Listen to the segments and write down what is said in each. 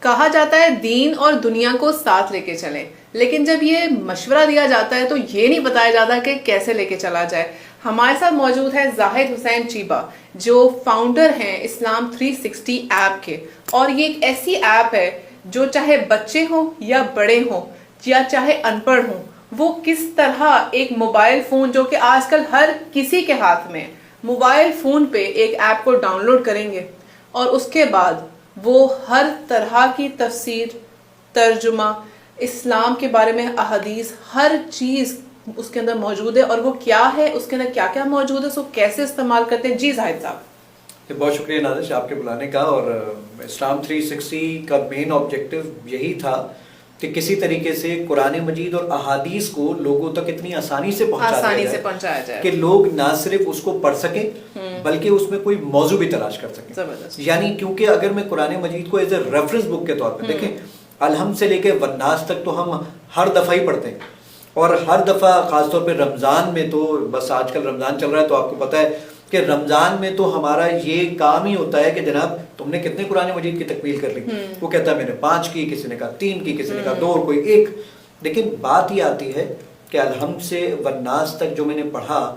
کہا جاتا ہے دین اور دنیا کو ساتھ لے کے چلیں، لیکن جب یہ مشورہ دیا جاتا ہے تو یہ نہیں بتایا جاتا کہ کیسے لے کے چلا جائے۔ ہمارے ساتھ موجود ہے زاہد حسین چیبہ، جو فاؤنڈر ہیں اسلام 360 ایپ کے، اور یہ ایک ایسی ایپ ہے جو چاہے بچے ہوں یا بڑے ہوں یا چاہے ان پڑھ ہوں، وہ کس طرح ایک موبائل فون جو کہ آج کل ہر کسی کے ہاتھ میں، موبائل فون پہ ایک ایپ کو ڈاؤن لوڈ کریں گے اور اس کے بعد وہ ہر طرح کی تفسیر، ترجمہ، اسلام کے بارے میں احادیث، ہر چیز اس کے اندر موجود ہے، اور وہ کیا ہے، اس کے اندر کیا کیا موجود ہے، اس کو کیسے استعمال کرتے ہیں۔ جی زاہد صاحب، بہت شکریہ نازش آپ کے بلانے کا۔ اور اسلام 360 کا مین آبجیکٹو یہی تھا کہ کسی طریقے سے قرآن مجید اور احادیث کو لوگوں تک اتنی آسانی سے پہنچایا جائے کہ لوگ نہ صرف اس کو پڑھ سکیں بلکہ اس میں کوئی موضوع بھی تلاش کر سکیں۔ یعنی کیونکہ اگر میں قرآن مجید کو ایز اے ریفرنس بک کے طور پہ دیکھیں، الحمد سے لے کے والناس تک تو ہم ہر دفعہ ہی پڑھتے ہیں، اور ہر دفعہ خاص طور پہ رمضان میں تو بس آج کل رمضان چل رہا ہے تو آپ کو پتہ ہے کہ رمضان میں تو ہمارا یہ کام ہی ہوتا ہے کہ جناب تم نے کتنے قرآن مجید کی تکمیل کر لی؟ وہ کہتا ہے میں نے 5 کی، کسی نے کہا 3 کی، کسی نے کہا 2 اور کوئی 1۔ لیکن بات یہ آتی ہے کہ الحمد سے والناس تک جو میں نے پڑھا،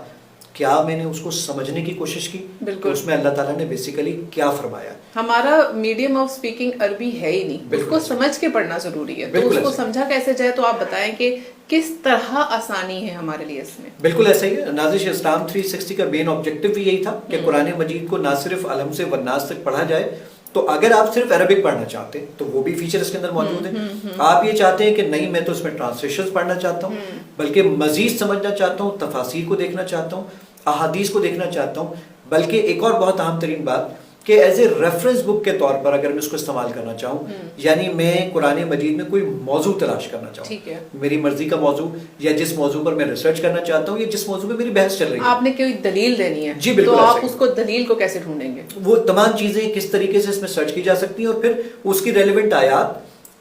کیا میں نے اس کو سمجھنے کی کوشش کی؟ بالکل، اس میں اللہ تعالیٰ نے بیسیکلی کیا فرمایا؟ ہمارا میڈیم آف سپیکنگ عربی ہے ہی نہیں، اس کو سمجھ کے پڑھنا ضروری ہے، تو اس کو سمجھا کیسے جائے؟ تو آپ بتائیں کہ کس طرح آسانی ہے ہمارے لیے اس میں؟ بالکل ایسا ہی ہے نازش، اسلام 360 کا مین آبجیکٹو بھی یہی تھا کہ قرآن مجید کو نہ صرف الحمد سے والناس تک پڑھا جائے، تو اگر آپ صرف عربک پڑھنا چاہتے ہیں تو وہ بھی فیچر اس کے اندر موجود ہے۔ آپ یہ چاہتے ہیں کہ نہیں میں تو اس میں ٹرانسلیشنز پڑھنا چاہتا ہوں بلکہ مزید سمجھنا چاہتا ہوں، تفاسیر کو دیکھنا چاہتا ہوں، احادیث کو دیکھنا چاہتا ہوں، بلکہ ایک اور بہت اہم ترین بات کہ ایز اے ریفرنس بک کے طور پر اگر میں اس کو استعمال کرنا چاہوں، یعنی میں قرآن مجید میں کوئی موضوع تلاش کرنا چاہوں، میری مرضی کا موضوع یا جس موضوع پر میں ریسرچ کرنا چاہتا ہوں یا جس موضوع پہ میری بحث چل رہی ہے، آپ نے کوئی دلیل دینی ہے، جی بالکل، تو آپ اس کو دلیل کو کیسے ڈھونڈیں گے؟ وہ تمام چیزیں کس طریقے سے اس میں سرچ کی جا سکتی ہیں، اور پھر اس کی ریلیونٹ آیات،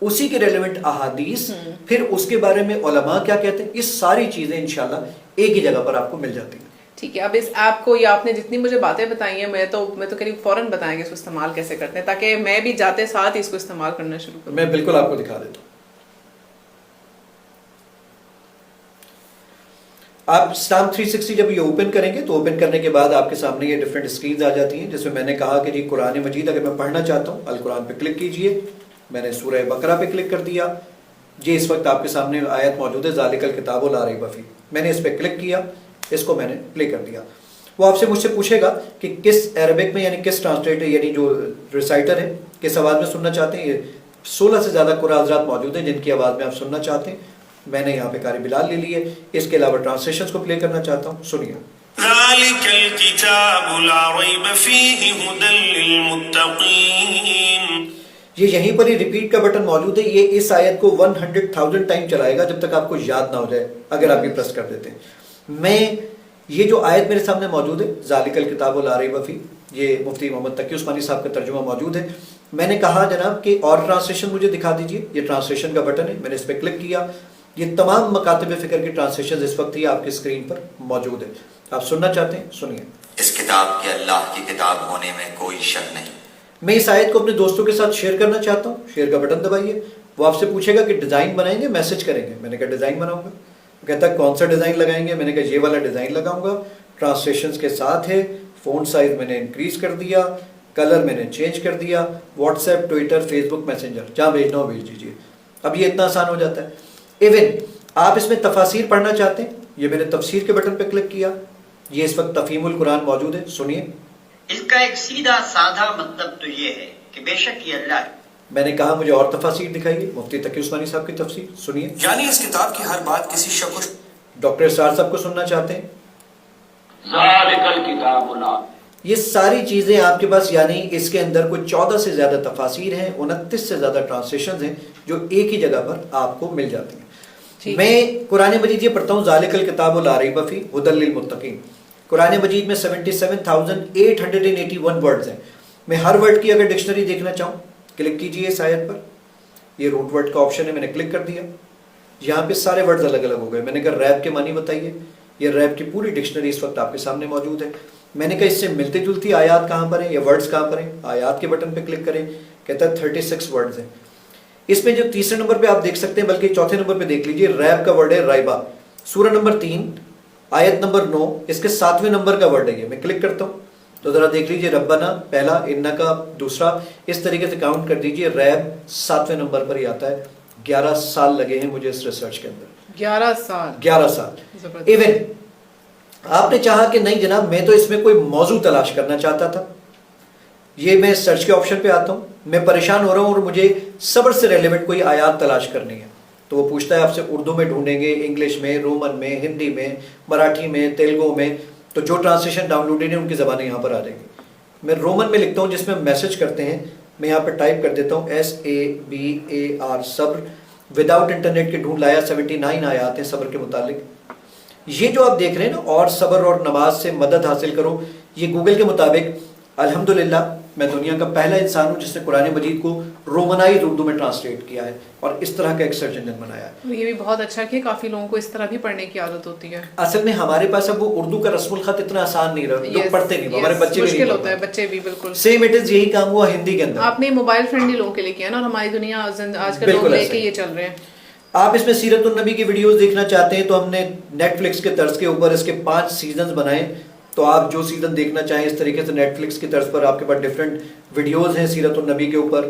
اسی کے ریلیونٹ احادیث، پھر اس کے بارے میں علماء کیا کہتے ہیں، یہ ساری چیزیں انشاءاللہ ایک ہی جگہ پر آپ کو مل جاتی ہیں۔ ٹھیک ہے، اب اس ایپ کو یا آپ نے جتنی مجھے باتیں بتائی ہیں میں تو قریب فوراً بتائیں گے اس کو استعمال کیسے کرتے ہیں، تاکہ میں بھی جاتے ساتھ ہی اس کو استعمال کرنا شروع کروں۔ میں بالکل آپ کو دکھا دیتا ہوں۔ آپ اسلام 360 جب یہ اوپن کریں گے تو اوپن کرنے کے بعد آپ کے سامنے یہ ڈفرینٹ اسکرینز آ جاتی ہیں، جس میں نے کہا کہ جی قرآن مجید اگر میں پڑھنا چاہتا ہوں القرآن پہ کلک کیجئے۔ میں نے سورہ بقرہ پہ کلک کر دیا، یہ اس وقت آپ کے سامنے آیت موجود ہے ذالک الکتاب لا ریب فیہ، میں نے اس پہ کلک کیا، اس کو میں نے پلے کر دیا۔ وہ آپ سے مجھ سے پوچھے گا کہ کس عربک میں، یعنی کس ٹرانسلیٹر یعنی جو ریسائٹر ہے کس آواز میں سننا چاہتے ہیں۔ یہ 16 سے زیادہ قرآن حضرات موجود ہیں جن کی آواز میں آپ سننا چاہتے ہیں۔ میں نے یہاں پہ قاری بلال لے لی ہے، اس کے علاوہ ٹرانسلیشنز کو پلے کرنا چاہتا ہوں، سنیے۔ ذَلِكَ الْكِتَابُ لَا رَيْبَ فِيهِ هُدًى لِّلْمُتَّقِينَ۔ یہ یہیں پر ہی ریپیٹ کا بٹن موجود ہے، یہ اس آیت کو 100,000 ٹائم چلائے گا جب تک آپ کو یاد نہ ہو جائے، اگر آپ یہ پریس کر دیتے ہیں۔ میں یہ جو آیت میرے سامنے موجود ہے ذالک الکتاب لا ریب فیہ، یہ مفتی محمد تقی عثمانی صاحب کا ترجمہ موجود ہے۔ میں نے کہا جناب کہ اور ٹرانسلیشن مجھے دکھا دیجئے، یہ ٹرانسلیشن کا بٹن ہے، میں نے اس پہ کلک کیا، یہ تمام مکاتب فکر کی ٹرانسلیشن اس وقت ہی آپ کی اسکرین پر موجود ہے۔ آپ سننا چاہتے ہیں، سنیے۔ اس کتاب کے اللہ کی کتاب ہونے میں کوئی شک نہیں۔ میں اس آیت کو اپنے دوستوں کے ساتھ شیئر کرنا چاہتا ہوں، شیئر کا بٹن دبائیے۔ وہ آپ سے پوچھے گا کہ ڈیزائن بنائیں گے، میسج کریں گے، میں نے کہا ڈیزائن بناؤں گا۔ وہ کہتا ہے کون سا ڈیزائن لگائیں گے، میں نے کہا یہ والا ڈیزائن لگاؤں گا، ٹرانسلیشنز کے ساتھ ہے، فونٹ سائز میں نے انکریز کر دیا، کلر میں نے چینج کر دیا، واٹس ایپ، ٹویٹر، فیس بک میسنجر، جہاں بھیجنا ہو بھیج دیجیے۔ اب یہ اتنا آسان ہو جاتا ہے۔ ایون آپ اس میں تفاسیر پڑھنا چاہتے ہیں، یہ میں نے تفسیر کے بٹن پہ کلک کیا، یہ اس وقت تفہیم القرآن موجود ہے، سنیے۔ اس کا ایک سیدھا سادہ مطلب تو یہ ہے کہ بے شک یہ اللہ ہے۔ میں نے کہا مجھے اور تفاسیر دکھائیے، مفتی تقی عثمانی صاحب کی تفسیر، سنیے۔ یعنی اس کتاب کی ہر بات کسی شک و ڈاکٹر اسرار صاحب کو سننا چاہتے ہیں؟ ذالک الکتاب لا، یہ ساری چیزیں آپ کے پاس، یعنی اس کے اندر کوئی 14 سے زیادہ تفاسیر ہیں، 29 سے زیادہ ٹرانسلیشنز ہیں جو ایک ہی جگہ پر آپ کو مل جاتی ہیں۔ میں قرآن مجید یہ پڑھتا ہوں ذالک الکتاب لا ریب فیہ ھدی للمتقین۔ قرآن مجید میں 77,881 ورڈز ہیں۔ میں ہر ورڈ کی اگر ڈکشنری دیکھنا چاہوں، کلک کیجئے اس آیت پر، یہ روٹ ورڈ کا آپشن ہے، میں نے کلک کر دیا، یہاں پہ سارے ورڈز الگ الگ ہو گئے۔ میں نے کہا ریب کے معنی بتائیے، یہ ریب کی پوری ڈکشنری اس وقت آپ کے سامنے موجود ہے۔ میں نے کہا اس سے ملتے جلتی آیات کہاں پر ہیں یا ورڈز کہاں پر ہیں، آیات کے بٹن پہ کلک کریں، کہتا ہے 36 ورڈز ہیں۔ اس میں جو تیسرے نمبر پہ آپ دیکھ سکتے ہیں، بلکہ چوتھے نمبر پہ دیکھ لیجئے، ریب کا ورڈ ہے رائبہ، سورہ نمبر 3 آیت نمبر 9، اس کے 7ویں نمبر کا ورڈ ہے یہ. میں کلک کرتا ہوں تو ذرا دیکھ لیجئے، ربنا پہلا، انکا دوسرا، اس طریقے سے کاؤنٹ کر دیجئے. ریب 7ویں نمبر پر ہی آتا ہے. 11 سال لگے ہیں مجھے اس ریسرچ کے اندر. 11 سال. ایون آپ نے چاہا کہ نہیں جناب میں تو اس میں کوئی موضوع تلاش کرنا چاہتا تھا، یہ میں سرچ کے آپشن پہ آتا ہوں، میں پریشان ہو رہا ہوں اور مجھے صبر سے ریلیونٹ کوئی آیات تلاش کرنی ہے، تو وہ پوچھتا ہے آپ سے اردو میں ڈھونڈیں گے، انگلش میں، رومن میں، ہندی میں، مراٹھی میں، تیلگو میں، تو جو ٹرانسلیشن ڈاؤن لوڈ ہیں ان کی زبانیں یہاں پر آ جائیں گی. میں رومن میں لکھتا ہوں جس میں میسج کرتے ہیں، میں یہاں پہ ٹائپ کر دیتا ہوں SABAR صبر. وداؤٹ انٹرنیٹ کے ڈھونڈ لایا 79 آیات ہیں صبر کے متعلق. یہ جو آپ دیکھ رہے ہیں نا، اور صبر اور نماز سے مدد حاصل کرو، یہ گوگل کے مطابق الحمدللہ میں دنیا کا پہلا انسان ہوں جس نے قرآن مجید کو رومنائز اردو میں ٹرانسلیٹ کیا ہے اور اس طرح کا ایک سرچ انجن بنایا ہے. یہ بھی بہت اچھا کہ کافی لوگوں کو اس طرح بھی پڑھنے کی عادت ہوتی ہے. اصل میں ہمارے پاس اب وہ اردو کا رسم الخط اتنا آسان نہیں رہا، لوگ پڑھتے نہیں، ہمارے بچے بھی مشکل ہوتا ہے، بچے بھی بالکل سیم اٹ از. یہی کام ہوا ہندی کے اندر. آپ نے موبائل فرینڈلی لوگوں کے لیے کیا نا، اور ہماری دنیا آج کل لوگ لے کے یہ چل رہے ہیں. آپ اس میں سیرت النبی کی ویڈیوز دیکھنا چاہتے ہیں تو ہم نے نیٹ فلکس کے طرز کے اوپر اس کے 5 سیزنز بنائے، تو آپ جو سیزن دیکھنا چاہیں اس طریقے سے نیٹ فلکس کی طرز پر آپ کے پاس ڈیفرنٹ ویڈیوز ہیں سیرت النبی کے اوپر.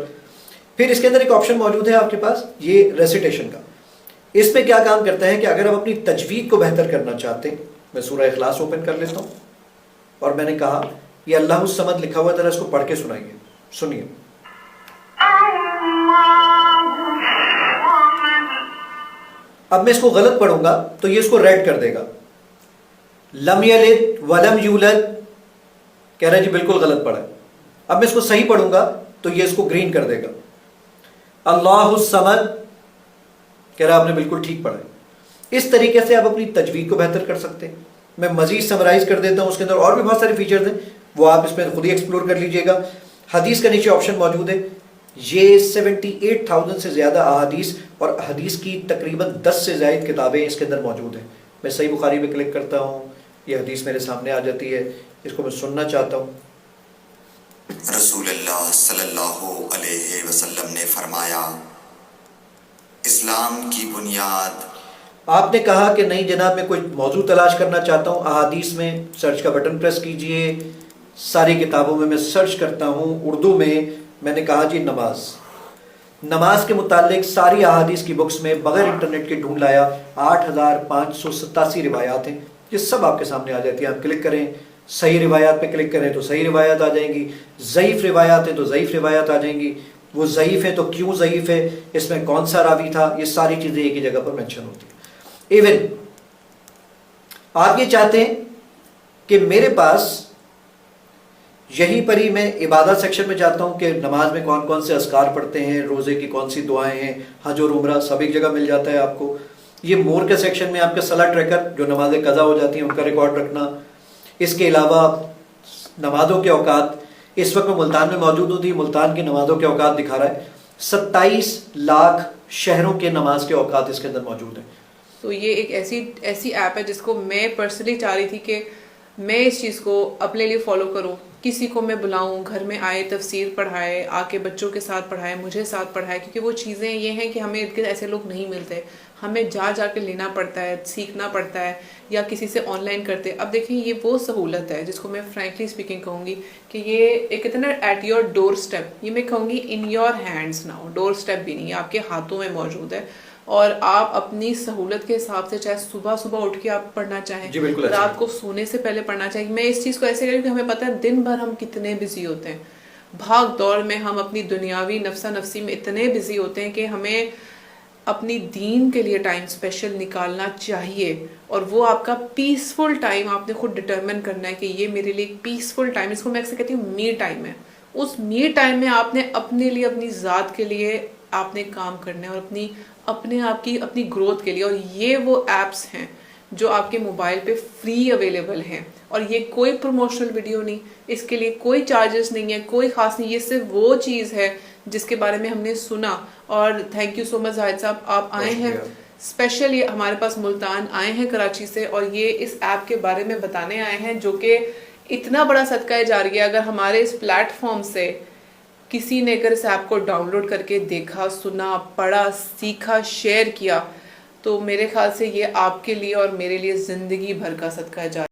پھر اس کے اندر ایک آپشن موجود ہے آپ کے پاس یہ ریسیٹیشن کا. اس میں کیا کام کرتا ہے کہ اگر آپ اپنی تجوید کو بہتر کرنا چاہتے ہیں، میں سورہ اخلاص اوپن کر لیتا ہوں اور میں نے کہا یہ اللہ الصمد لکھا ہوا ہے، ذرا اس کو پڑھ کے سنائیے، سنیے. اب میں اس کو غلط پڑھوں گا تو یہ اس کو ریڈ کر دے گا. لم یلد ولم یولد کہہ رہا ہے جی بالکل غلط پڑھا ہے. اب میں اس کو صحیح پڑھوں گا تو یہ اس کو گرین کر دے گا. اللہ الصمد کہہ رہا ہے آپ نے بالکل ٹھیک پڑھا ہے. اس طریقے سے آپ اپنی تجوید کو بہتر کر سکتے ہیں. میں مزید سمرائز کر دیتا ہوں، اس کے اندر اور بھی بہت سارے فیچرز ہیں، وہ آپ اس میں خود ہی ایکسپلور کر لیجئے گا. حدیث کا نیچے آپشن موجود ہے. یہ 78,000 سے زیادہ احادیث اور حدیث کی تقریباً 10 سے زائد کتابیں اس کے اندر موجود ہیں. میں صحیح بخاری پہ کلک کرتا ہوں، یہ حدیث میرے سامنے آ جاتی ہے، اس کو میں سننا چاہتا ہوں. رسول اللہ صلی اللہ علیہ وسلم نے فرمایا، اسلام کی بنیاد. آپ نے کہا کہ نہیں جناب میں کوئی موضوع تلاش کرنا چاہتا ہوں، احادیث میں سرچ کا بٹن پریس کیجئے. ساری کتابوں میں سرچ کرتا ہوں اردو میں. میں نے کہا جی نماز کے متعلق ساری احادیث کی بکس میں بغیر انٹرنیٹ کے ڈھونڈ لایا. 8,587 روایات ہیں، یہ سب آپ کے سامنے آ جاتی ہیں. آپ کلک کریں، صحیح روایات پہ کلک کریں تو صحیح روایات آ جائیں گی. ضعیف روایات ہیں تو ضعیف روایات آ جائیں گی. وہ ضعیف ہے تو کیوں ضعیف ہے، اس میں کون سا راوی تھا، یہ ساری چیزیں ایک ہی جگہ پر مینشن ہوتی ہیں. ایون آپ یہ چاہتے ہیں کہ میرے پاس یہیں پر ہی میں عبادت سیکشن میں جاتا ہوں کہ نماز میں کون کون سے اذکار پڑھتے ہیں، روزے کی کون سی دعائیں ہیں، حج اور عمرہ سب ایک جگہ مل جاتا ہے آپ کو. یہ مور کے سیکشن میں آپ کا صلاح ٹریکر، جو نمازیں قضا ہو جاتی ہیں ان کا ریکارڈ رکھنا. اس کے علاوہ نمازوں کے اوقات اس وقت میں ملتان میں موجود ہوتی ہے، ملتان کی نمازوں کے اوقات دکھا رہا ہے. 27 لاکھ شہروں کے نماز کے اوقات اس کے اندر موجود ہیں. تو یہ ایک ایسی ایپ ہے جس کو میں پرسنلی چاہ رہی تھی کہ میں اس چیز کو اپنے لیے فالو کروں. کسی کو میں بلاؤں، گھر میں آئے، تفسیر پڑھائے، آ کے بچوں کے ساتھ پڑھائے، مجھے ساتھ پڑھائے، کیونکہ وہ چیزیں یہ ہیں کہ ہمیں ایسے لوگ نہیں ملتے، ہمیں جا کے لینا پڑتا ہے، سیکھنا پڑتا ہے، یا کسی سے آن لائن کرتے. اب دیکھیں یہ وہ سہولت ہے جس کو میں فرینکلی اسپیکنگ کہوں گی کہ یہ ایک اتنا ایٹ یور ڈور اسٹیپ، یہ میں کہوں گی in your hands now. Door step بھی نہیں ہے، آپ کے ہاتھوں میں موجود ہے. اور آپ اپنی سہولت کے حساب سے چاہے صبح اٹھ کے آپ پڑھنا چاہیں، رات کو سونے سے پہلے پڑھنا چاہیں. میں اس چیز کو ایسے کروں کہ ہمیں پتہ ہے دن بھر ہم کتنے بزی ہوتے ہیں، بھاگ دوڑ میں ہم اپنی دنیاوی نفسا نفسی میں اتنے بزی ہوتے ہیں کہ ہمیں اپنی دین کے لیے ٹائم اسپیشل نکالنا چاہیے. اور وہ آپ کا پیسفل ٹائم آپ نے خود ڈٹرمن کرنا ہے کہ یہ میرے لیے ایک پیسفل ٹائم، اس کو میں اکثر کہتی ہوں می ٹائم ہے. اس می ٹائم میں آپ نے اپنے لیے، اپنی ذات کے لیے آپ نے کام کرنا ہے، اور اپنے آپ کی اپنی گروتھ کے لیے. اور یہ وہ ایپس ہیں جو آپ کے موبائل پہ فری اویلیبل ہیں، اور یہ کوئی پروموشنل ویڈیو نہیں، اس کے لیے کوئی چارجز نہیں ہے، کوئی خاص نہیں. یہ صرف وہ چیز ہے جس کے بارے میں ہم نے سنا. اور تھینک یو سو مچ زاہد صاحب، آپ آئے ہیں اسپیشل، یہ ہمارے پاس ملتان آئے ہیں کراچی سے، اور یہ اس ایپ کے بارے میں بتانے آئے ہیں جو کہ اتنا بڑا صدقہ جاریہ ہے. اگر ہمارے اس پلیٹ فارم سے کسی نے اگر اس ایپ کو ڈاؤن لوڈ کر کے دیکھا، سنا، پڑھا، سیکھا، شیئر کیا، تو میرے خیال سے یہ آپ کے لیے اور میرے لیے زندگی بھر کا صدقہ جاریہ